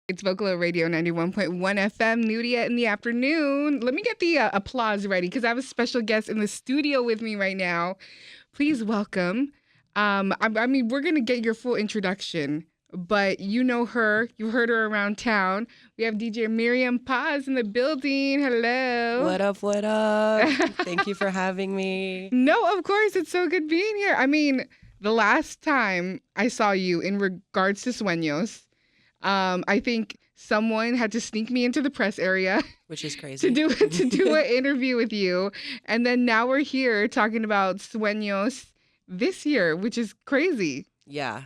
It's Vocalo Radio 91.1 FM, Nudia in the afternoon. Let me get the applause ready because I have a special guest in the studio with me right now. Please welcome. I mean, we're going to get your full introduction, but you know her. You've heard her around town. We have DJ Miriam Paz in the building. Hello. What up, what up? Thank you for having me. No, of course. It's so good being here. I mean, the last time I saw you in regards to Sueños, I think someone had to sneak me into the press area, which is crazy, to do an interview with you, and then now we're here talking about Sueños this year, which is crazy. Yeah,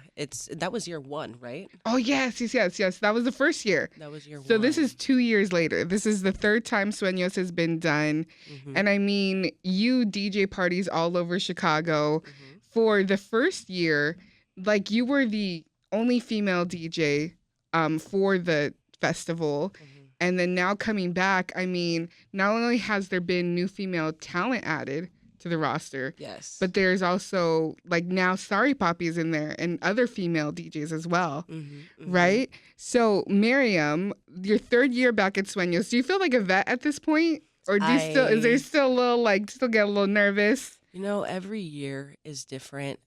that was year one, right? Oh yes. That was the first year. That was year one. So this is 2 years later. This is the third time Sueños has been done, and I mean, you DJ parties all over Chicago. For the first year, like you were the only female DJ. For the festival. And then now coming back, I mean, not only has there been new female talent added to the roster, yes, but there's also like now Sorry Papi is in there and other female DJs as well, right? So Miriam, your third year back at Sueños, do you feel like a vet at this point? Or is there still a little still get a little nervous? You know, every year is different.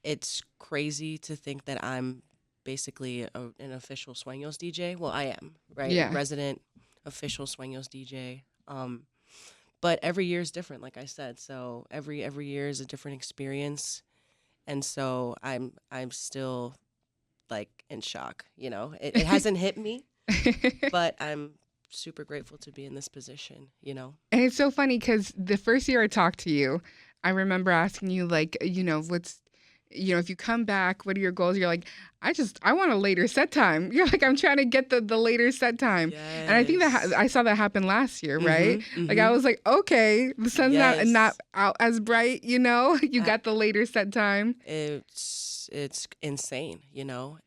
It's crazy to think that I'm basically an official Sueños DJ. Well, I am, right? Yeah. Resident official Sueños DJ. But every year is different, like I said. So every year is a different experience, and so I'm still like in shock. You know, it hasn't hit me, but I'm super grateful to be in this position. You know, and it's so funny because the first year I talked to you, I remember asking you like, if you come back, what are your goals? You're like, I want a later set time. You're like, I'm trying to get the later set time. Yes. And I think that I saw that happen last year, right? Like I was like, okay, the sun's not out as bright, you got the later set time. It's insane,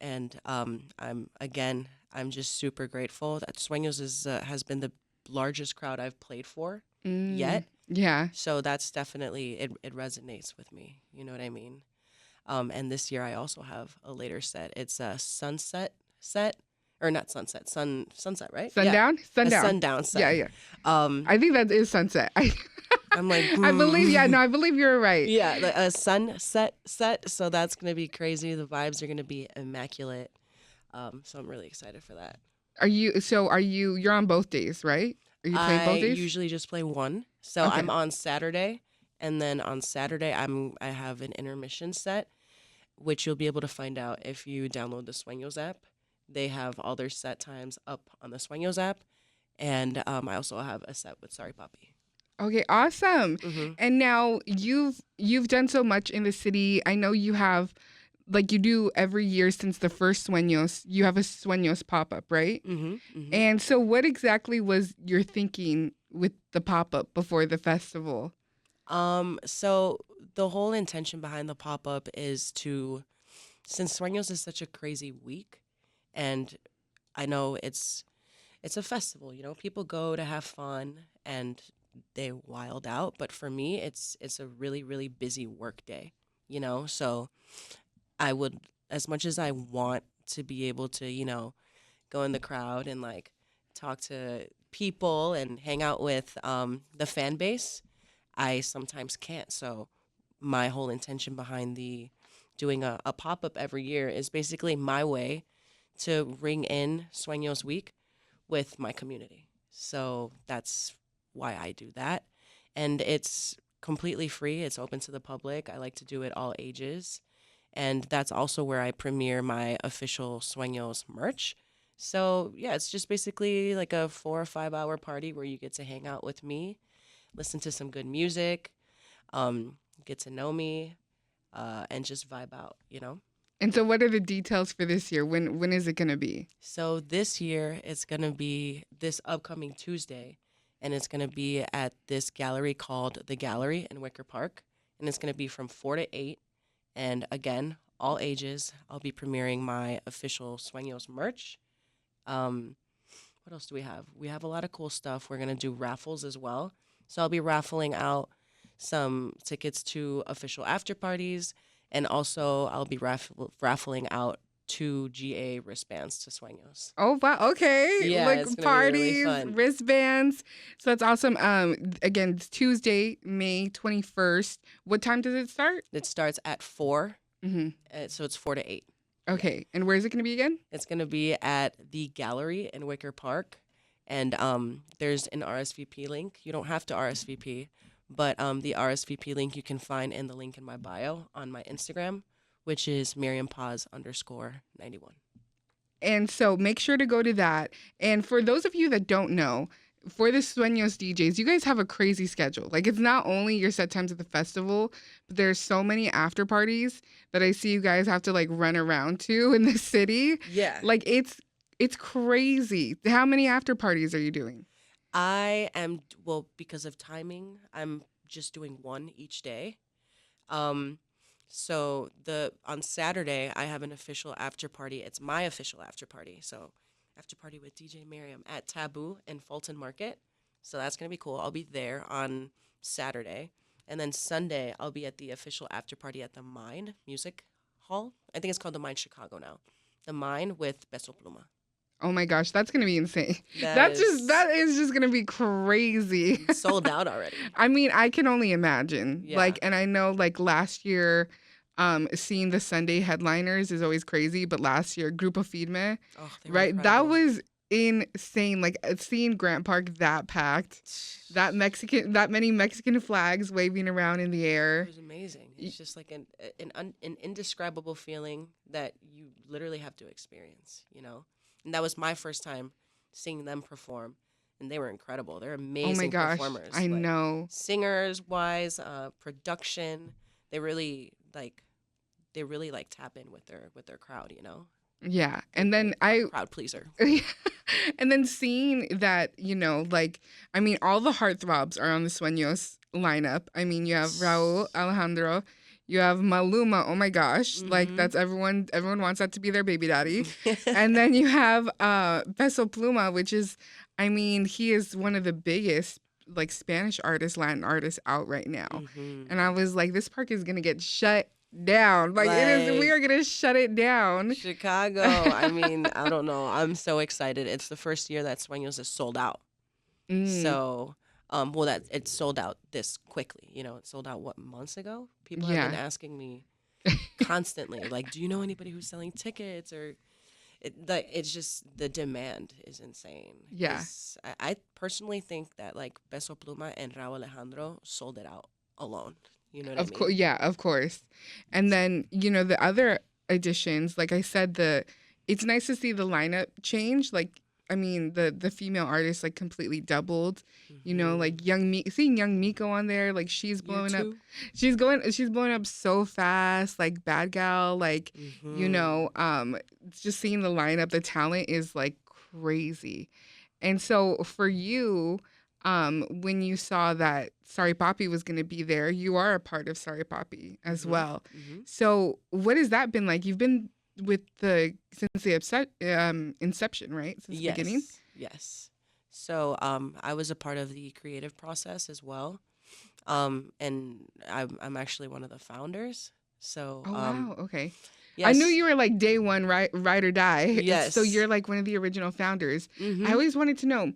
and I'm just super grateful that Sueños has been the largest crowd I've played for yet. Yeah. So that's definitely, it resonates with me. You know what I mean? And this year I also have a later set. It's a sunset set, or not sunset, sunset, right? Sundown? Yeah. Sundown. A sundown set. Yeah. I think that is sunset. I'm like, I believe you're right. Yeah, a sunset set. So that's going to be crazy. The vibes are going to be immaculate. So I'm really excited for that. You're on both days, right? Are you playing both days? I usually just play one. So okay. I'm on Saturday. And then on Saturday, I have an intermission set, which you'll be able to find out if you download the Sueños app. They have all their set times up on the Sueños app. And I also have a set with Sorry Papi. Okay, awesome. And now you've done so much in the city. I know you have, like you do every year since the first Sueños, you have a Sueños pop-up, right? And so what exactly was your thinking with the pop-up before the festival? So the whole intention behind the pop-up is since Sueños is such a crazy week, and I know it's a festival, people go to have fun and they wild out, but for me, it's a really, really busy work day, so I would, as much as I want to be able to, go in the crowd and like talk to people and hang out with, the fan base, I sometimes can't. So my whole intention behind doing a pop-up every year is basically my way to ring in Sueños Week with my community. So that's why I do that. And it's completely free. It's open to the public. I like to do it all ages. And that's also where I premiere my official Sueños merch. So yeah, it's just basically like a 4 or 5 hour party where you get to hang out with me, listen to some good music, get to know me, and just vibe out, And so what are the details for this year? When is it going to be? So this year, it's going to be this upcoming Tuesday, and it's going to be at this gallery called The Gallery in Wicker Park, and it's going to be from 4 to 8, and again, all ages. I'll be premiering my official Sueños merch. What else do we have? We have a lot of cool stuff. We're going to do raffles as well. So I'll be raffling out some tickets to official after parties, and also I'll be raffling out 2 GA wristbands to Sueños. Oh wow, okay. Yeah, Like it's gonna be really parties, fun. wristbands. So that's awesome. Again, it's Tuesday, May 21st. What time does it start? It starts at 4, Mm-hmm. so it's 4 to 8. Okay. And where is it going to be again? It's gonna be at the Gallery in Wicker Park, and there's an RSVP link. You don't have to RSVP, but the RSVP link you can find in the link in my bio on my Instagram, which is MiriamPaz_91. And so make sure to go to that. And for those of you that don't know, for the Sueños DJs, you guys have a crazy schedule. Like, it's not only your set times at the festival, but there's so many after parties that I see you guys have to like run around to in the city. Yeah. Like, it's crazy. How many after parties are you doing? I am, well, because of timing, I'm just doing one each day. So on Saturday I have an official after party. It's my official after party. So after party with DJ Miriam at Taboo in Fulton Market. So that's gonna be cool. I'll be there on Saturday, and then Sunday I'll be at the official after party at the Mine Music Hall. I think it's called the Mine Chicago now. The Mine with Beso Pluma. Oh my gosh, that's gonna be insane. That That is just gonna be crazy. sold out already. I mean, I can only imagine. Yeah. Like, and I know like last year, seeing the Sunday headliners is always crazy, but last year, Grupo Firme, Oh, they were right? That incredible. was insane. Like seeing Grant Park that packed, that many Mexican flags waving around in the It air. was amazing. It's just like an indescribable feeling that you literally have to experience, you know? And that was my first time seeing them perform, and they were incredible. They're Oh my amazing gosh, performers. I like, know. Singers wise, production, they really like tap in with their crowd, you know? Yeah, They're and then very I crowd pleaser. and then seeing that, like, I mean, all the heartthrobs are on the Sueños lineup. I mean, you have Raul, Alejandro, you have Maluma. Oh my gosh, like that's everyone wants that to be their baby daddy. And then you have Peso Pluma, which is, I mean, he is one of the biggest like Spanish artists, Latin artists out right now. And I was like, this park is gonna get shut down. Like it is, we are gonna shut it down. Chicago. I mean, I don't know. I'm so excited. It's the first year that Sueños is sold out. So, well, that it's sold out this quickly. You know, it sold out months ago. People have been asking me constantly, like, do you know anybody who's selling tickets? Or it's just the demand is insane. Yeah. I personally think that like Beso Pluma and Raul Alejandro sold it out alone. You know what I mean? Of course, yeah, of course. And then, the other additions, like I said, it's nice to see the lineup change. Like, I mean, the female artists like completely doubled. Like seeing young Miko on there, like she's blowing up. She's blowing up so fast. Like Bad Gal, like just seeing the lineup, the talent is like crazy. And so for you, when you saw that Sorry Papi was going to be there, you are a part of Sorry Papi as well. So what has that been like? You've been with since the inception, right? Since the beginning? Yes. So I was a part of the creative process as well. And I'm actually one of the founders. So oh, wow. Okay. Yes. I knew you were like day one, ride or die. Yes. So you're like one of the original founders. I always wanted to know,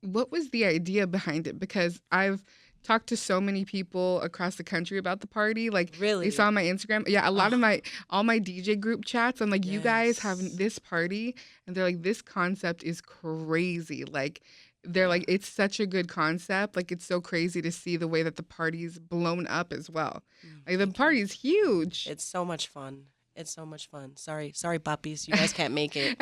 what was the idea behind it? Because I've talked to so many people across the country about the party. Like, really? They saw my Instagram. Yeah, a lot of all my DJ group chats. I'm like, you guys have this party, and they're like, this concept is crazy. Like, they're like, it's such a good concept. Like, it's so crazy to see the way that the party's blown up as well. Like, the party's huge. It's so much fun. It's so much fun. Sorry, papis, you guys can't make it.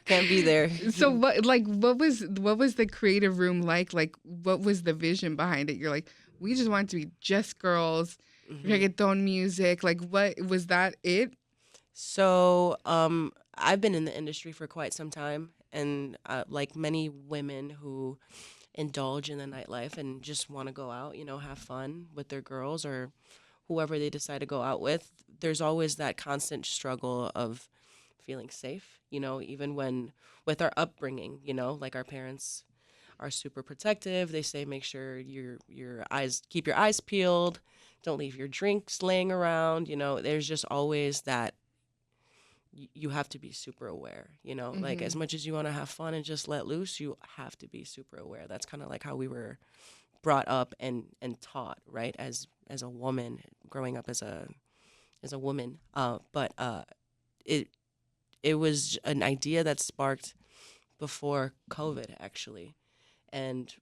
Can't be there. So what was the creative room like? Like, what was the vision behind it? You're like, we just want it to be just girls, reggaeton music. Like, what was that it? So, I've been in the industry for quite some time, and like many women who indulge in the nightlife and just want to go out, have fun with their girls or whoever they decide to go out with, there's always that constant struggle of feeling safe, even when with our upbringing, like our parents are super protective. They say make sure keep your eyes peeled, don't leave your drinks laying around, there's just always that you have to be super aware, you know, like as Mhm. much as you want to have fun and just let loose, you have to be super aware. That's kind of like how we were brought up and taught, right? As a woman growing up as a woman. But it it was an idea that sparked before COVID actually. And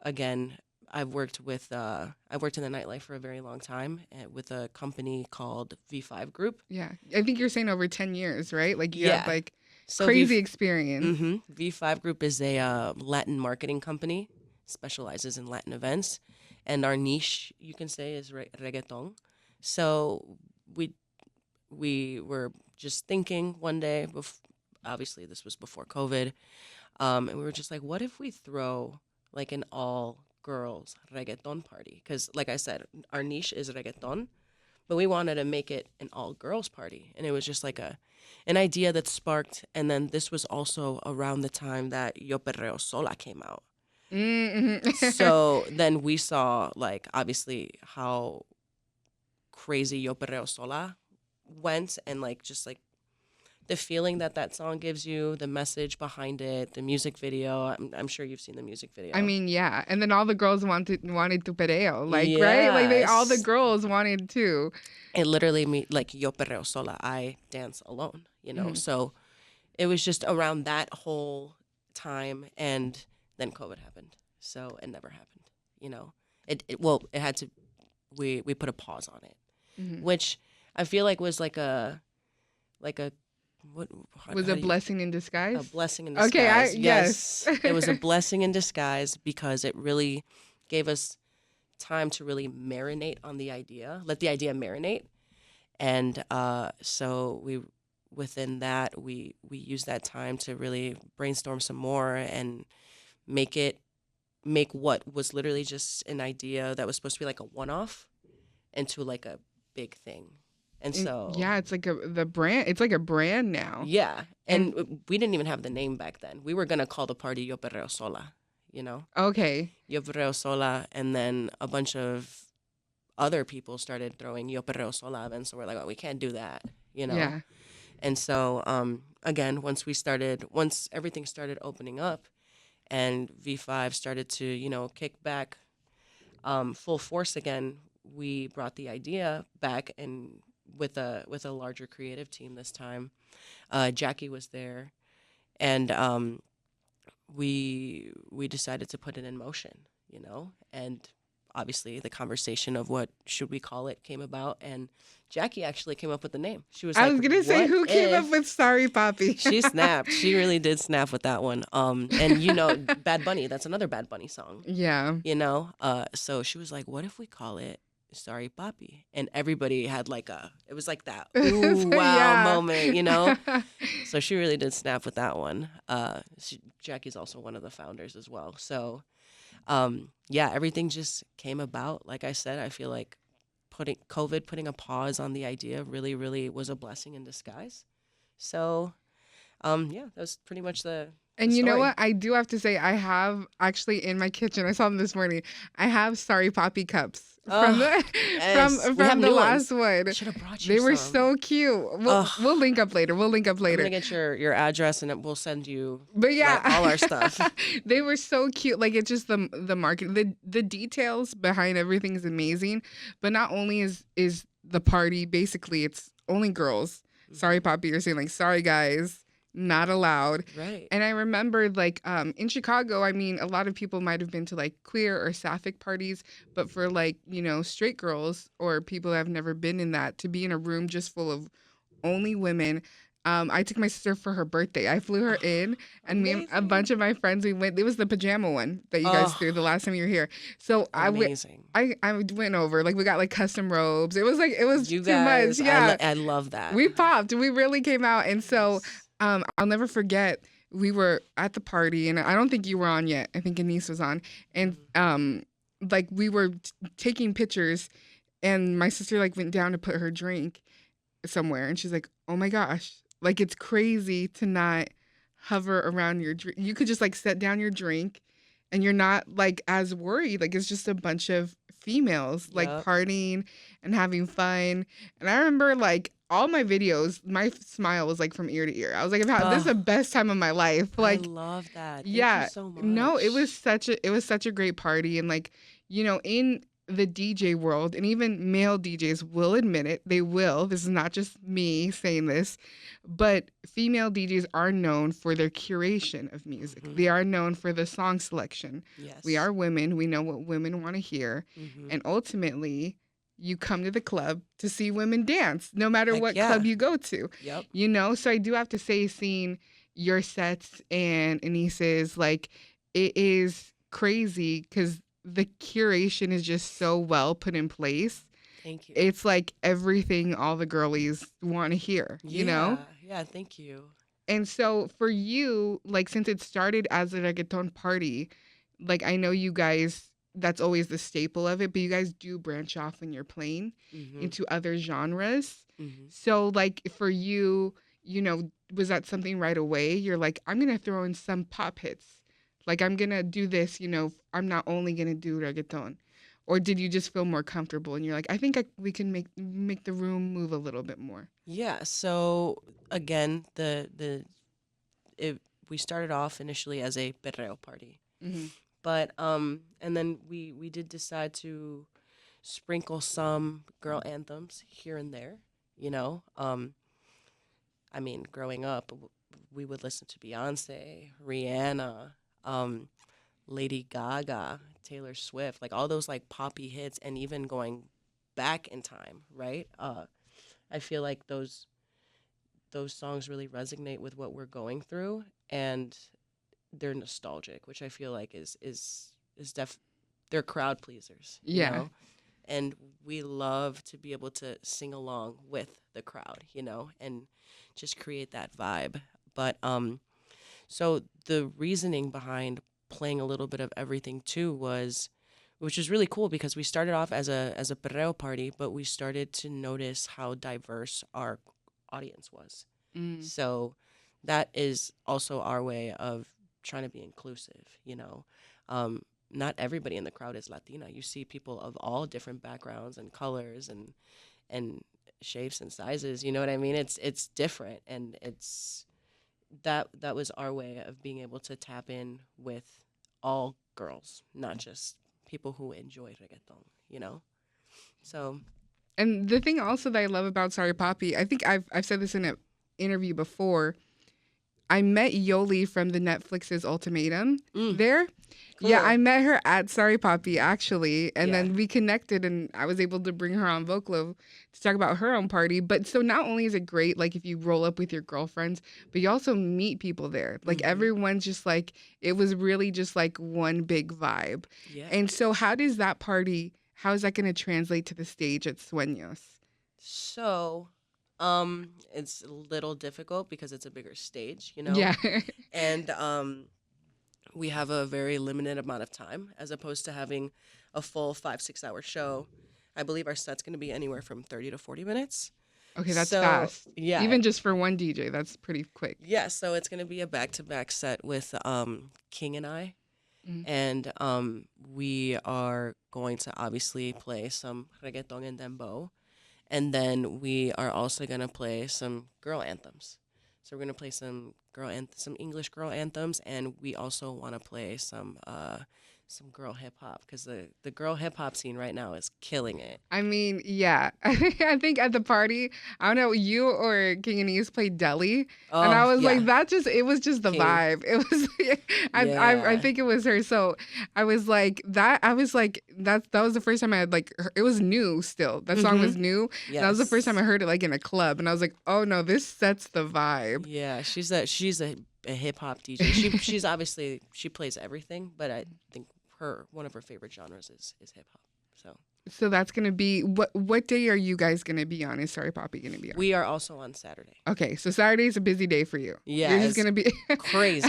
again, I've worked in the nightlife for a very long time with a company called V5 Group. Yeah. I think you're saying over 10 years, right? Like you have Yeah. like So crazy experience. V5 Group is a Latin marketing company, specializes in Latin events, and our niche, you can say, is reggaeton. So we we were just thinking one day, obviously this was before COVID, and we were just like, what if we throw like an all girls reggaeton party? Because, like I said, our niche is reggaeton, but we wanted to make it an all girls party. And it was just like an idea that sparked. And then this was also around the time that Yo Perreo Sola came out. Mm-hmm. So then we saw, like, obviously how crazy Yo Perreo Sola went, and like just like the feeling that that song gives you, the message behind it, the music video. I'm sure you've seen the music I video. mean, yeah. And then all the girls wanted to perreo. Like, right? Like all the Yes. girls wanted to. It literally me like Yo Perreo Sola, I dance alone, you know. Mhm. So it was just around that whole time, and then COVID happened. So it never happened, you know. It had to. We put a pause on it, Mhm. which I feel like was like a what Was how a do you blessing in disguise. a blessing in Okay, disguise. yes. Yes, it was a blessing in disguise because it really gave us time to really marinate on the idea, let the idea marinate, and so we within that we used that time to really brainstorm some more and make it make what was literally just an idea that was supposed to be like a one-off into like a big thing. And And so yeah, it's like the brand. It's like a brand now. yeah, And and we didn't even have the name back then. We were gonna call the party Yo Perreo Sola, you know, okay, Yo Perreo Sola, and then a bunch of other people started throwing Yo Perreo Sola events. So we're like, oh, we can't do that, you know. yeah. And so again, once everything started opening up, and V5 started to kick back full force again, we brought the idea back and with a larger creative team this time. Jackie was there, and we decided to put it in motion, and obviously the conversation of what should we call it came about, and Jackie actually came up with the name. She was I like, was gonna say "What who came up if?" with Sorry Papi. She snapped. She really did snap with that one. And Bad Bunny. That's another Bad Bunny song. Yeah. So she was like, "What if we call it Sorry Papi?" And everybody had it was like that ooh wow Yeah. moment. So she really did snap with that one. Jackie's also one of the founders as well. So yeah, everything just came about. Like I said, I feel like putting a pause on the idea really, really was a blessing in disguise. So yeah, that was pretty much the And you know story. what? I do have to say, I have actually in my kitchen. I saw them this morning. I have Sorry Poppy cups from Oh, the yes. We from have the new last ones. one. Should have brought you They were some. so cute. Ugh. We'll link up later. We'll link up I'm later. gonna get your address and we'll send you But yeah, all our stuff. they were so cute. Like it's just the market, the details behind everything is amazing. But not only is the party basically it's only girls. Sorry, Poppy, you're saying like sorry guys, not allowed. Right. And I remember like in Chicago, I mean, a lot of people might have been to like queer or sapphic parties, but for like straight girls or people that have never been in that to be in a room just full of only women. I took my sister for her birthday. I flew her in, and me and a Amazing. bunch of my friends, we went. It was the pajama one that you guys threw the last time you were here. So Amazing. I went over. Like we got like custom robes. It was You too guys, much. Yeah, I love that. we popped. We really came out, and so Yes. I'll never forget. We were at the party, and I don't think you were on yet. I think Anise was on, and like we were taking pictures, and my sister like went down to put her drink somewhere, and she's like, "Oh my gosh." Like, it's crazy to not hover around your drink. You could just, like, set down your drink, and you're not, like, as worried. Like, it's just a bunch of females, like, Yep. partying and having fun. And I remember, like, all my videos, my smile was like from ear to ear. I was like, this is the Oh, best time of my life. I Like, love that. Thank you yeah, so no, much. it was such a great party. And like, in the DJ world, and even male DJs will admit it, they will. This is not just me saying this, but female DJs are known for their curation of music. Hmm. They are known for the song selection. We Yes. are women, we know what women want to hear. Hmm. And ultimately, you come to the club to see women dance, no matter Heck what club yeah. you go to, Yep. So I do have to say, seeing your sets and Anis's, like, it is crazy because the curation is just so well put in place. Thank you. It's like everything all the girlies want to hear. Yeah. Yeah. Thank you. And so for you, like, since it started as a reggaeton party, like, I know you guys, that's always the staple of it, but you guys do branch off when you're playing Hmm. into other genres. Hmm. So, like, for you, was that something right away? You're like, I'm going to throw in some pop hits. Like, I'm going to do this, I'm not only going to do reggaeton. Or did you just feel more comfortable and you're like, I think we can make the room move a little bit more? Yeah. So again, we started off initially as a perreo party, Hmm. but and then we did decide to sprinkle some girl anthems here and there. You know, I mean, growing up, we would listen to Beyonce, Rihanna, um, Lady Gaga, Taylor Swift, like all those like poppy hits, and even going back in time, right? I feel like those songs really resonate with what we're going through, and they're nostalgic, which I feel like is they're crowd pleasers, Yeah. and we love to be able to sing along with the crowd, and just create that vibe. But so the reasoning behind playing a little bit of everything too was, which is really cool because we started off as a perreo party, but we started to notice how diverse our audience was. Mm. So that is also our way of trying to be inclusive. Not everybody in the crowd is Latina. You see people of all different backgrounds and colors and shapes and sizes. You know what I mean? It's different, and that was our way of being able to tap in with all girls, not just people who enjoy reggaeton. So And the thing also that I love about Sorry Poppy, I think I've said this in an interview before. I met Yoli from the Netflix's Ultimatum mm, there. Yeah, I cool. met her at Sorry Poppy actually, and Yeah. then we connected, and I was able to bring her on Vocalo to talk about her own party. But so not only is it great, like if you roll up with your girlfriends, but you also meet people there. Like Mm-hmm. everyone's just like, it was really just like one big vibe. Yeah. And so how does that party? How is that going to translate to the stage at Sueños? So, it's a little difficult because it's a bigger stage. Yeah. And we have a very limited amount of time as opposed to having a full 5-6 hour show. I believe our set's going to be anywhere from 30 to 40 minutes. Okay, that's So, fast. yeah. Even just for one DJ, that's pretty quick. Yeah, so it's going to be a back-to-back set with King and I. Mm. And we are going to obviously play some reggaeton and dembow. And then we are also going to play some girl anthems. So we're going to play some English girl anthems, and we also want to play some girl hip hop because the girl hip hop scene right now is killing it. I mean, yeah. I think at the party, I don't know, you or King and East played Deli. And I Oh, was like, yeah. it was just the King. vibe. It was, I Yeah. think it was her. So I was like, that was the first time I had it was new still. That song was Mm-hmm. new. And that was the first time I Yes. heard it like in a club. And I was like, oh no, this sets the vibe. Yeah, she's a hip hop DJ. She's obviously she plays everything, but I think one of her favorite genres is hip hop. So So that's gonna be what day are you guys gonna be on? Is Sorry Poppy gonna be on? we are also on Saturday. Okay, so Saturday's a busy day for you. Yeah, You're just it's gonna be crazy.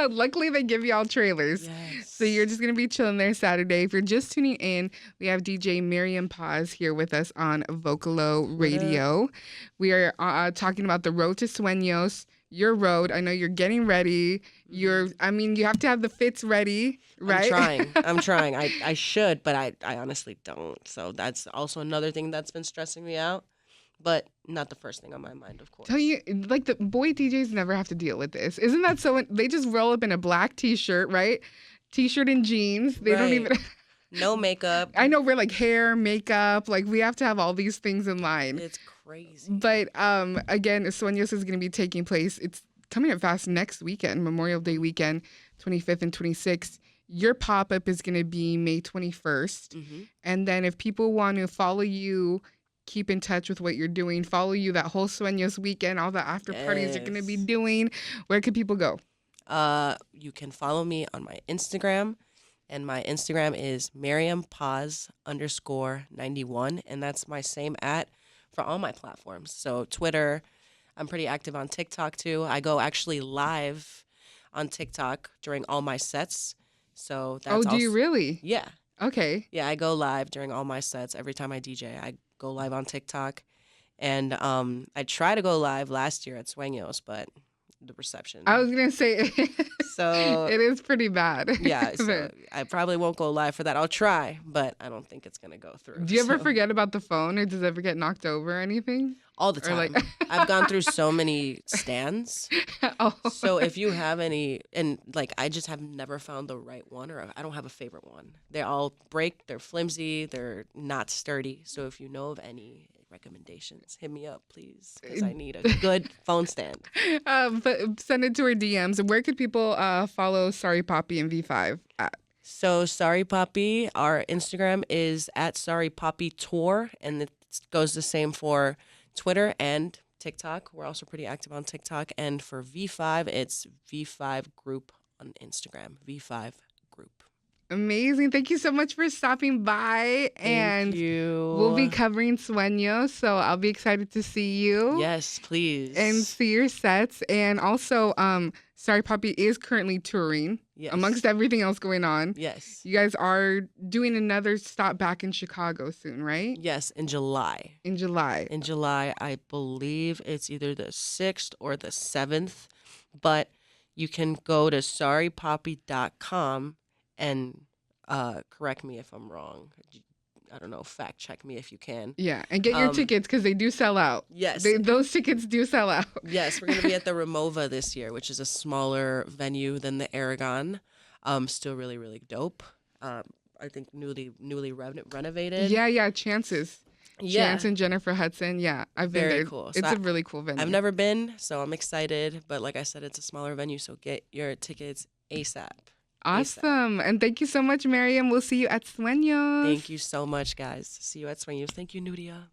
Luckily, they give y'all trailers. Yes. So you're just going to be chilling there Saturday. If you're just tuning in, we have DJ Miriam Paz here with us on Vocalo What up? Radio. We are talking about the road to Sueños, your road. I know you're getting ready. You have to have the fits ready, right? I'm trying. I should, but I honestly don't. So that's also another thing that's been stressing me out. but not the first thing on my mind, of course. Tell you, like the boy DJs never have to deal with this. Isn't that so? They just roll up in a black T-shirt, right? T-shirt and jeans. They don't Right. even. No makeup. I know we're like hair, makeup, like we have to have all these things in line. It's crazy. But again, Sueños is going to be taking place. It's coming up fast next weekend, Memorial Day weekend, 25th and 26th. Your pop-up is going to be May 21st. And then if people want to follow you, keep in touch with what you're doing, follow you that whole Sueños weekend, all the after parties you're going to be doing, where could people go? You can follow me on my Instagram. And my Instagram is MiriamPaz_91. And that's my same for all my platforms. So Twitter, I'm pretty active on TikTok too. I go actually live on TikTok during all my sets. So that's do you really? Yeah. Okay. Yeah, I go live during all my sets. Every time I DJ, I go live on TikTok. And I tried to go live last year at Sueños, but the reception. I was going to say, so it is pretty bad. Yeah, so I probably won't go live for that. I'll try, but I don't think it's going to go through. Do you ever forget about the phone, or does it ever get knocked over or anything? All the time. I've gone through so many stands. So if you have any, and like I just have never found the right one, or I don't have a favorite one. They all break, they're flimsy, they're not sturdy. So if you know of any recommendations, hit me up, please, because I need a good phone stand. But send it to our DMs. And where could people follow Sorry Papi and V5 at? So Sorry Papi, our Instagram is at Sorry Papi Tour, and it goes the same for Twitter and TikTok. We're also pretty active on TikTok. And for V5, it's V5 Group on Instagram. V5 Group. Amazing. Thank you so much for stopping by. Thank you. We'll be covering Sueños, so I'll be excited to see you. Yes, please. And see your sets. And also, Sorry Papi is currently touring. Yes. Amongst everything else going on. Yes. You guys are doing another stop back in Chicago soon, right? Yes, in July. In July. In July, I believe it's either the 6th or the 7th. But you can go to sorrypapi.com and correct me if I'm wrong. I don't know, fact check me if you can. Yeah, and get your tickets because they do sell out. Yes. Those tickets do sell out. Yes, we're going to be at the Ramova this year, which is a smaller venue than the Aragon. Still really, really dope. I think newly renovated. Yeah, Chances. Yeah. Chance and Jennifer Hudson. Yeah, I've been Very there. cool. It's a really cool venue. I've never been, so I'm excited. But like I said, it's a smaller venue, so get your tickets ASAP. Awesome. And thank you so much, Miriam. We'll see you at Sueños. Thank you so much, guys. See you at Sueños. Thank you, Nudia.